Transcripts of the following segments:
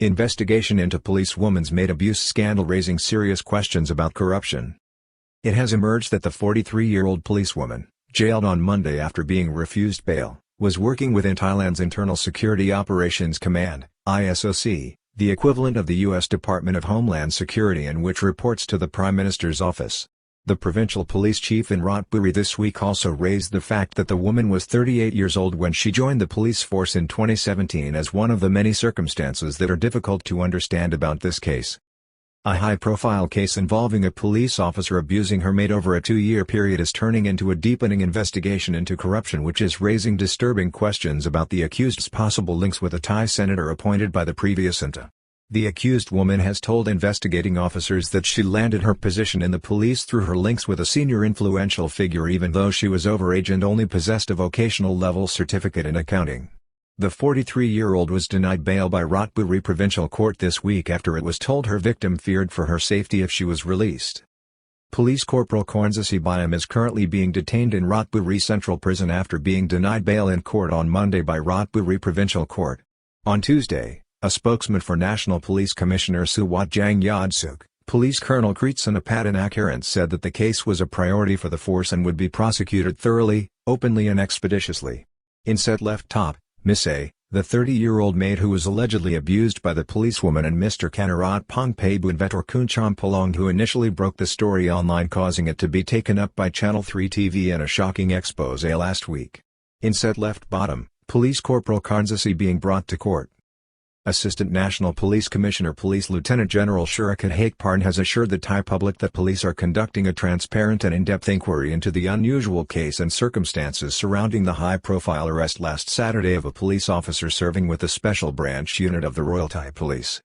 Investigation into policewoman's maid abuse scandal raising serious questions about corruption. It has emerged that the 43-year-old policewoman, jailed on Monday after being refused bail, was working within Thailand's Internal Security Operations Command, ISOC, the equivalent of the US Department of Homeland Security and which reports to the Prime Minister's office. The Provincial Police Chief in Ratchaburi this week also raised the fact that the woman was 38 years old when she joined the police force in 2017 as one of the many circumstances that are difficult to understand about this case. A high-profile case involving a police officer abusing her maid over a 2-year period is turning into a deepening investigation into corruption which is raising disturbing questions about the accused's possible links with a Thai senator appointed by the previous junta. The accused woman has told investigating officers that she landed her position in the police through her links with a senior influential figure even though she was overage and only possessed a vocational level certificate in accounting. The 43-year-old was denied bail by Ratchaburi Provincial Court this week after it was told her victim feared for her safety if she was released. Police Corporal Kornzasi Byam is currently being detained in Ratchaburi Central Prison after being denied bail in court on Monday by Ratchaburi Provincial Court. On Tuesday, a spokesman for National Police Commissioner Suwatjang Yodsuk, Police Colonel Kritsanapadan Akirant said that the case was a priority for the force and would be prosecuted thoroughly, openly and expeditiously. Inset left top, Miss A, the 30-year-old maid who was allegedly abused by the policewoman and Mr. Kanarat Pongpabun Vetor Kunchampalong who initially broke the story online causing it to be taken up by Channel 3 TV in a shocking expose last week. Inset left bottom, Police Corporal Kornzasi being brought to court. Assistant National Police Commissioner Police Lieutenant General Shurikat Hakparn has assured the Thai public that police are conducting a transparent and in-depth inquiry into the unusual case and circumstances surrounding the high-profile arrest last Saturday of a police officer serving with the Special Branch Unit of the Royal Thai Police.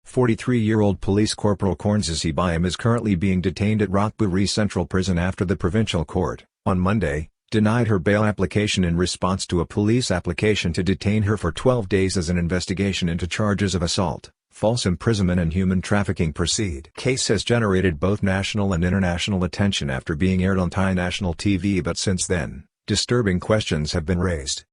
43-year-old Police Corporal Kornzasi Byam is currently being detained at Ratchaburi Central Prison after the Provincial Court, on Monday, denied her bail application in response to a police application to detain her for 12 days as an investigation into charges of assault, false imprisonment and human trafficking proceed. Case has generated both national and international attention after being aired on Thai national TV but since then, disturbing questions have been raised.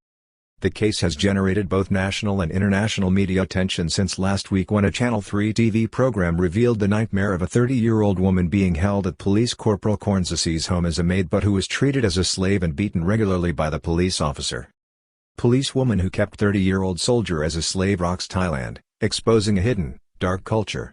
The case has generated both national and international media attention since last week when a Channel 3 TV program revealed the nightmare of a 30-year-old woman being held at Police Corporal Kornzasi's home as a maid but who was treated as a slave and beaten regularly by the police officer. Policewoman who kept 30-year-old soldier as a slave rocks Thailand, exposing a hidden, dark culture.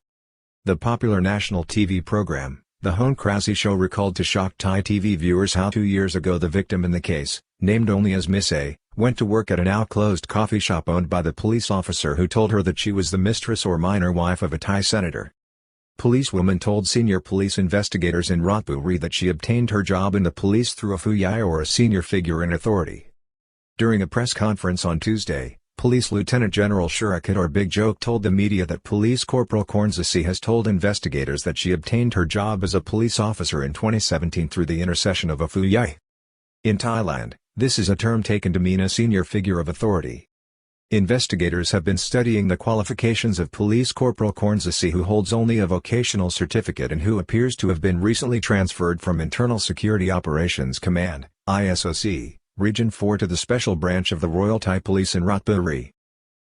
The popular national TV program, The Hon Krasi Show recalled to shocked Thai TV viewers how 2 years ago the victim in the case, named only as Miss A, went to work at a now-closed coffee shop owned by the police officer who told her that she was the mistress or minor wife of a Thai senator. Policewoman told senior police investigators in Ratchaburi that she obtained her job in the police through a fuyai or a senior figure in authority. During a press conference on Tuesday, Police Lieutenant General Shurikat or Big Joke told the media that Police Corporal Kornzasi has told investigators that she obtained her job as a police officer in 2017 through the intercession of a fuyai. In Thailand, this is a term taken to mean a senior figure of authority. Investigators have been studying the qualifications of Police Corporal Kornzasi who holds only a vocational certificate and who appears to have been recently transferred from Internal Security Operations Command, ISOC, Region 4 to the Special Branch of the Royal Thai Police in Ratchaburi.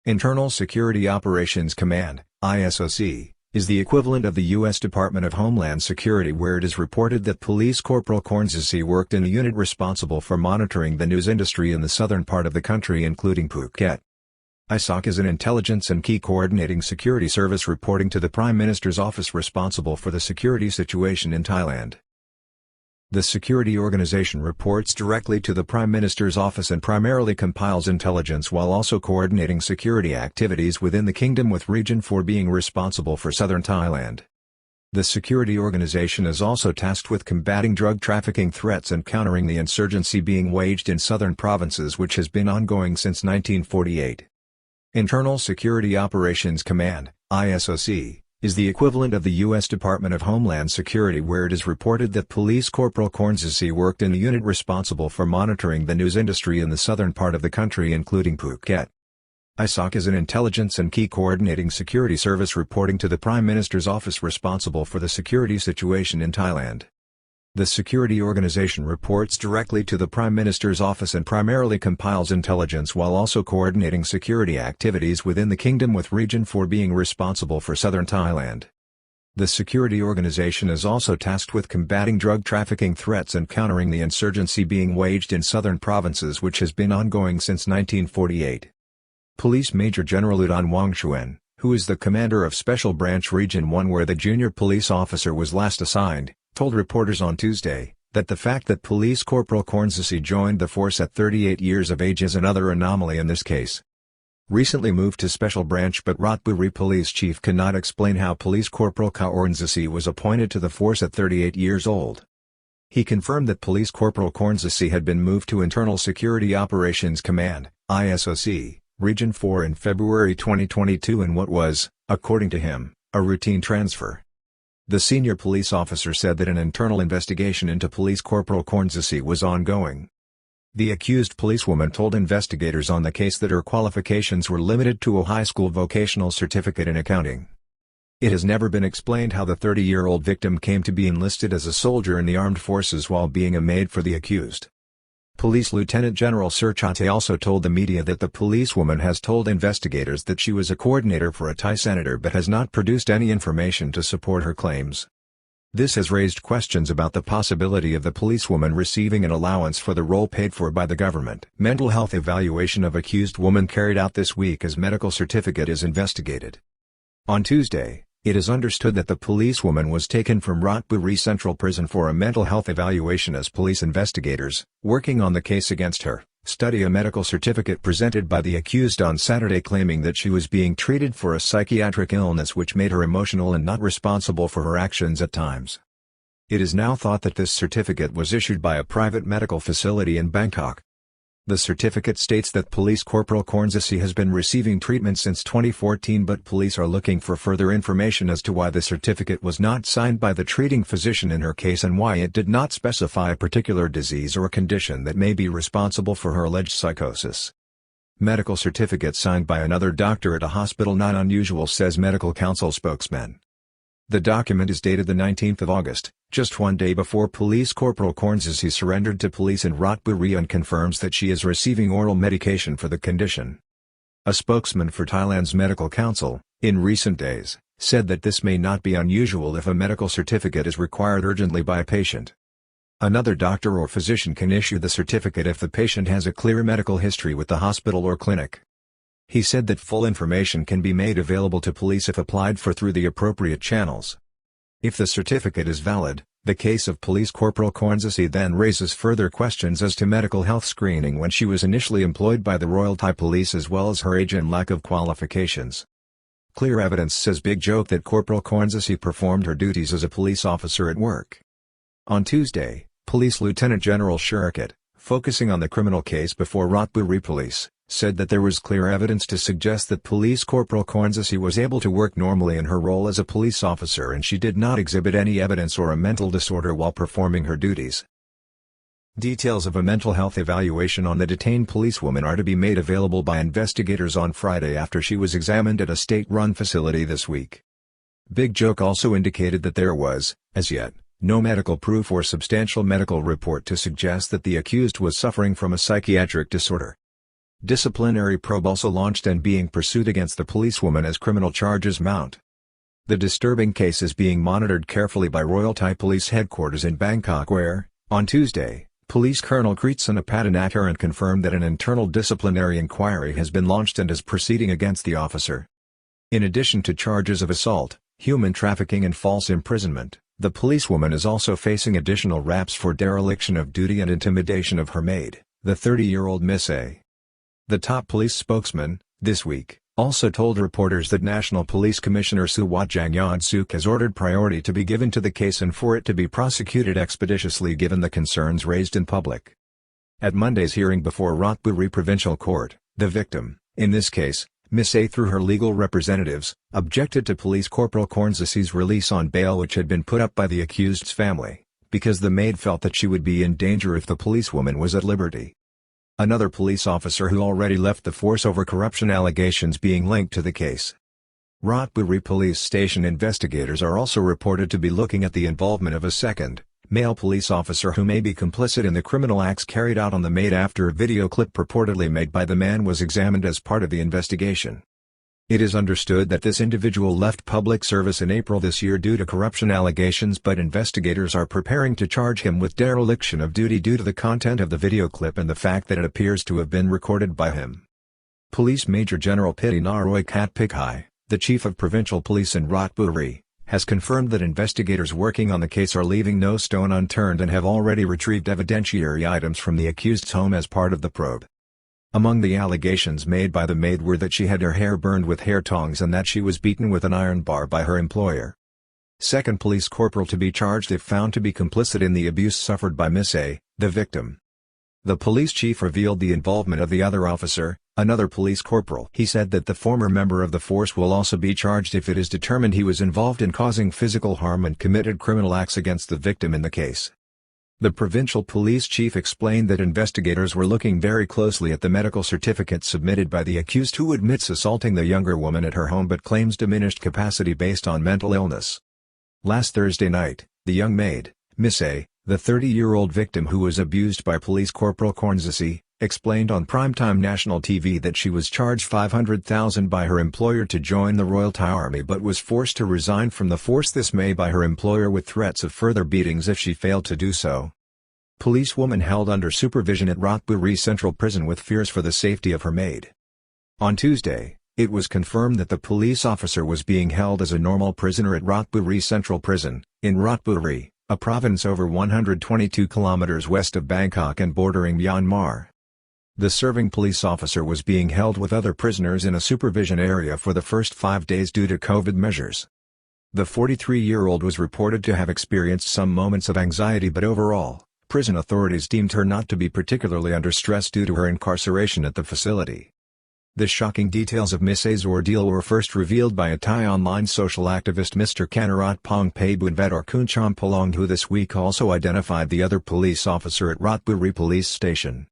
Internal Security Operations Command, ISOC, is the equivalent of the US Department of Homeland Security where it is reported that Police Corporal Kornzasi worked in a unit responsible for monitoring the news industry in the southern part of the country including Phuket. ISOC is an intelligence and key coordinating security service reporting to the Prime Minister's office responsible for the security situation in Thailand. The security organization reports directly to the Prime Minister's office and primarily compiles intelligence while also coordinating security activities within the kingdom with Region 4 being responsible for southern Thailand. The security organization is also tasked with combating drug trafficking threats and countering the insurgency being waged in southern provinces which has been ongoing since 1948. Internal Security Operations Command, ISOC, is the equivalent of the US Department of Homeland Security where it is reported that Police Corporal Kornzasi worked in a unit responsible for monitoring the news industry in the southern part of the country including Phuket. ISOC is an intelligence and key coordinating security service reporting to the Prime Minister's office responsible for the security situation in Thailand. The security organization reports directly to the Prime Minister's office and primarily compiles intelligence while also coordinating security activities within the Kingdom with Region 4 being responsible for southern Thailand. The security organization is also tasked with combating drug trafficking threats and countering the insurgency being waged in southern provinces which has been ongoing since 1948. Police Major General Udan Wangchuan, who is the commander of Special Branch Region 1 where the junior police officer was last assigned, told reporters on Tuesday, that the fact that Police Corporal Kornsasi joined the force at 38 years of age is another anomaly in this case. Recently moved to Special Branch but Ratchaburi Police Chief cannot explain how Police Corporal Kornsasi was appointed to the force at 38 years old. He confirmed that Police Corporal Kornsasi had been moved to Internal Security Operations Command, ISOC, Region 4 in February 2022 in what was, according to him, a routine transfer. The senior police officer said that an internal investigation into Police Corporal Kornsasi was ongoing. The accused policewoman told investigators on the case that her qualifications were limited to a high school vocational certificate in accounting. It has never been explained how the 30-year-old victim came to be enlisted as a soldier in the armed forces while being a maid for the accused. Police Lieutenant General Surchate also told the media that the policewoman has told investigators that she was a coordinator for a Thai senator but has not produced any information to support her claims. This has raised questions about the possibility of the policewoman receiving an allowance for the role paid for by the government. Mental health evaluation of accused woman carried out this week as medical certificate is investigated. On Tuesday, it is understood that the policewoman was taken from Ratchaburi Central Prison for a mental health evaluation as police investigators, working on the case against her, study a medical certificate presented by the accused on Saturday claiming that she was being treated for a psychiatric illness which made her emotional and not responsible for her actions at times. It is now thought that this certificate was issued by a private medical facility in Bangkok. The certificate states that Police Corporal Kornsasi has been receiving treatment since 2014 but police are looking for further information as to why the certificate was not signed by the treating physician in her case and why it did not specify a particular disease or condition that may be responsible for her alleged psychosis. Medical certificate signed by another doctor at a hospital not unusual, says Medical Council spokesman. The document is dated the 19th of August, just one day before Police Corporal Kornsasi surrendered to police in Ratchaburi and confirms that she is receiving oral medication for the condition. A spokesman for Thailand's Medical Council, in recent days, said that this may not be unusual if a medical certificate is required urgently by a patient. Another doctor or physician can issue the certificate if the patient has a clear medical history with the hospital or clinic. He said that full information can be made available to police if applied for through the appropriate channels. If the certificate is valid, the case of Police Corporal Kornsasi then raises further questions as to medical health screening when she was initially employed by the Royal Thai Police as well as her age and lack of qualifications. Clear evidence, says Big Joke, that Corporal Kornsasi performed her duties as a police officer at work. On Tuesday, Police Lieutenant General Shurikat, focusing on the criminal case before Ratchaburi Police, said that there was clear evidence to suggest that Police Corporal Kornsasi was able to work normally in her role as a police officer and she did not exhibit any evidence or a mental disorder while performing her duties. Details of a mental health evaluation on the detained policewoman are to be made available by investigators on Friday after she was examined at a state-run facility this week. Big Joke also indicated that there was, as yet, no medical proof or substantial medical report to suggest that the accused was suffering from a psychiatric disorder. Disciplinary probe also launched and being pursued against the policewoman as criminal charges mount. The disturbing case is being monitored carefully by Royal Thai Police headquarters in Bangkok where, on Tuesday, Police Colonel Kritsana Patanakaran confirmed that an internal disciplinary inquiry has been launched and is proceeding against the officer. In addition to charges of assault, human trafficking and false imprisonment, the policewoman is also facing additional raps for dereliction of duty and intimidation of her maid, the 30-year-old Miss A. The top police spokesman, this week, also told reporters that National Police Commissioner Suwatjang Yodsuk has ordered priority to be given to the case and for it to be prosecuted expeditiously given the concerns raised in public. At Monday's hearing before Ratchaburi Provincial Court, the victim, in this case, Miss A through her legal representatives, objected to Police Corporal Kornsasi's release on bail which had been put up by the accused's family, because the maid felt that she would be in danger if the policewoman was at liberty. Another police officer who already left the force over corruption allegations being linked to the case. Ratchaburi Police Station investigators are also reported to be looking at the involvement of a second, Male police officer who may be complicit in the criminal acts carried out on the maid after a video clip purportedly made by the man was examined as part of the investigation. It is understood that this individual left public service in April this year due to corruption allegations, but investigators are preparing to charge him with dereliction of duty due to the content of the video clip and the fact that it appears to have been recorded by him. Police Major General Piti Naroy Katpikhai, the chief of Provincial Police in Ratchaburi, has confirmed that investigators working on the case are leaving no stone unturned and have already retrieved evidentiary items from the accused's home as part of the probe. Among the allegations made by the maid were that she had her hair burned with hair tongs and that she was beaten with an iron bar by her employer. Second police corporal to be charged if found to be complicit in the abuse suffered by Miss A, the victim. The police chief revealed the involvement of the other officer, another police corporal. He said that the former member of the force will also be charged if it is determined he was involved in causing physical harm and committed criminal acts against the victim in the case. The provincial police chief explained that investigators were looking very closely at the medical certificate submitted by the accused, who admits assaulting the younger woman at her home but claims diminished capacity based on mental illness. Last Thursday night, the young maid, Miss A, the 30-year-old victim who was abused by Police Corporal Kornzasi, explained on primetime national TV that she was charged $500,000 by her employer to join the Royal Thai Army but was forced to resign from the force this May by her employer with threats of further beatings if she failed to do so. Policewoman held under supervision at Ratchaburi Central Prison with fears for the safety of her maid. On Tuesday, it was confirmed that the police officer was being held as a normal prisoner at Ratchaburi Central Prison, in Ratchaburi, a province over 122 kilometers west of Bangkok and bordering Myanmar. The serving police officer was being held with other prisoners in a supervision area for the first 5 days due to COVID measures. The 43-year-old was reported to have experienced some moments of anxiety, but overall, prison authorities deemed her not to be particularly under stress due to her incarceration at the facility. The shocking details of Miss A's ordeal were first revealed by a Thai online social activist, Mr. Kanaratpong Pabunvet or Kunchampalong, who this week also identified the other police officer at Ratchaburi Police Station.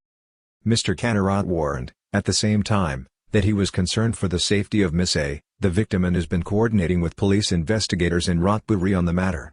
Mr. Kanarat warned, at the same time, that he was concerned for the safety of Miss A, the victim, and has been coordinating with police investigators in Ratchaburi on the matter.